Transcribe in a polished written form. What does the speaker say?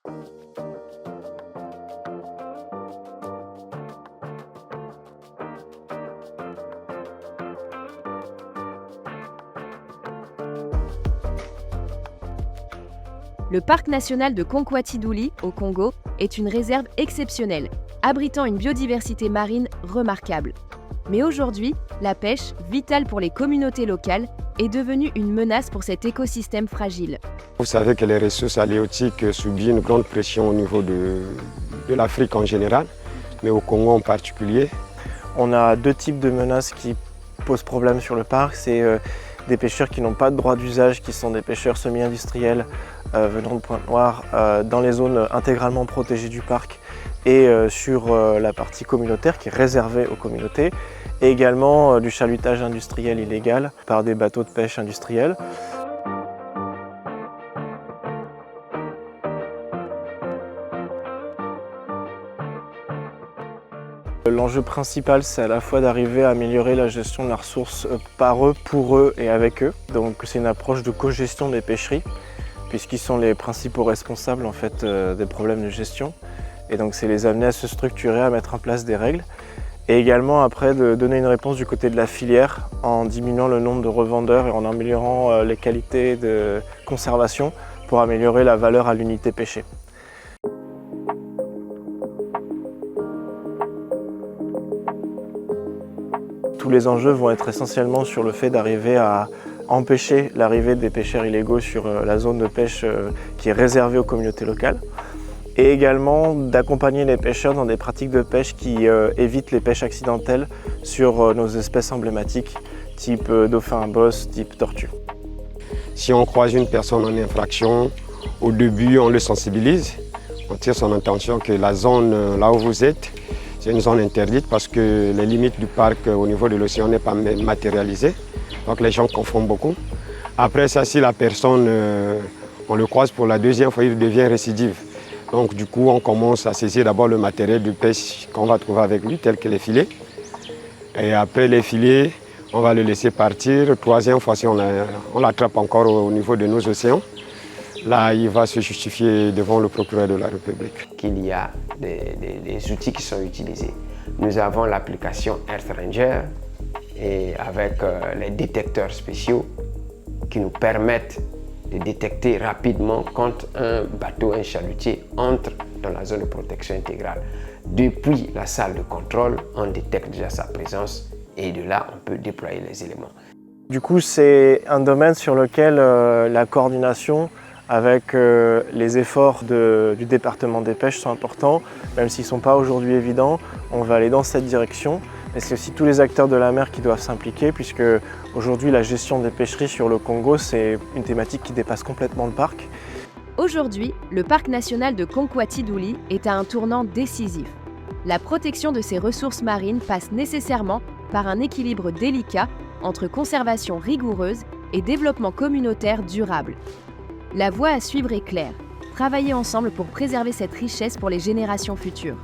Le parc national de Konkwati-Douli, au Congo, est une réserve exceptionnelle, abritant une biodiversité marine remarquable. Mais aujourd'hui, la pêche, vitale pour les communautés locales, est devenue une menace pour cet écosystème fragile. Vous savez que les ressources halieutiques subissent une grande pression au niveau de l'Afrique en général, mais au Congo en particulier. On a deux types de menaces qui posent problème sur le parc. C'est des pêcheurs qui n'ont pas de droit d'usage, qui sont des pêcheurs semi-industriels venant de Pointe-Noire dans les zones intégralement protégées du parc et sur la partie communautaire qui est réservée aux communautés, et également du chalutage industriel illégal par des bateaux de pêche industriels. L'enjeu principal, c'est à la fois d'arriver à améliorer la gestion de la ressource par eux, pour eux et avec eux. Donc c'est une approche de co-gestion des pêcheries, puisqu'ils sont les principaux responsables en fait, des problèmes de gestion. Et donc c'est les amener à se structurer, à mettre en place des règles. Et également après de donner une réponse du côté de la filière en diminuant le nombre de revendeurs et en améliorant les qualités de conservation pour améliorer la valeur à l'unité pêchée. Tous les enjeux vont être essentiellement sur le fait d'arriver à empêcher l'arrivée des pêcheurs illégaux sur la zone de pêche qui est réservée aux communautés locales, et également d'accompagner les pêcheurs dans des pratiques de pêche qui évitent les pêches accidentelles sur nos espèces emblématiques, type dauphin à bosse, type tortue. Si on croise une personne en infraction, au début on le sensibilise, on tire son attention que la zone là où vous êtes, c'est une zone interdite parce que les limites du parc au niveau de l'océan n'est pas matérialisée. Donc les gens confondent beaucoup. Après ça, si la personne, on le croise pour la deuxième fois, il devient récidive. Donc du coup, on commence à saisir d'abord le matériel de pêche qu'on va trouver avec lui, tel que les filets. Et après les filets, on va le laisser partir. Troisième fois, si on l'attrape encore au niveau de nos océans, là, il va se justifier devant le procureur de la République. Il y a des outils qui sont utilisés. Nous avons l'application Earth Ranger et avec les détecteurs spéciaux qui nous permettent de détecter rapidement quand un bateau, un chalutier entre dans la zone de protection intégrale. Depuis la salle de contrôle, on détecte déjà sa présence et de là, on peut déployer les éléments. Du coup, c'est un domaine sur lequel la coordination avec les efforts du département des pêches sont importants, même s'ils ne sont pas aujourd'hui évidents. On va aller dans cette direction. Mais c'est aussi tous les acteurs de la mer qui doivent s'impliquer, puisque aujourd'hui la gestion des pêcheries sur le Congo, c'est une thématique qui dépasse complètement le parc. Aujourd'hui, le parc national de Konkwati-Douli est à un tournant décisif. La protection de ses ressources marines passe nécessairement par un équilibre délicat entre conservation rigoureuse et développement communautaire durable. La voie à suivre est claire. Travailler ensemble pour préserver cette richesse pour les générations futures.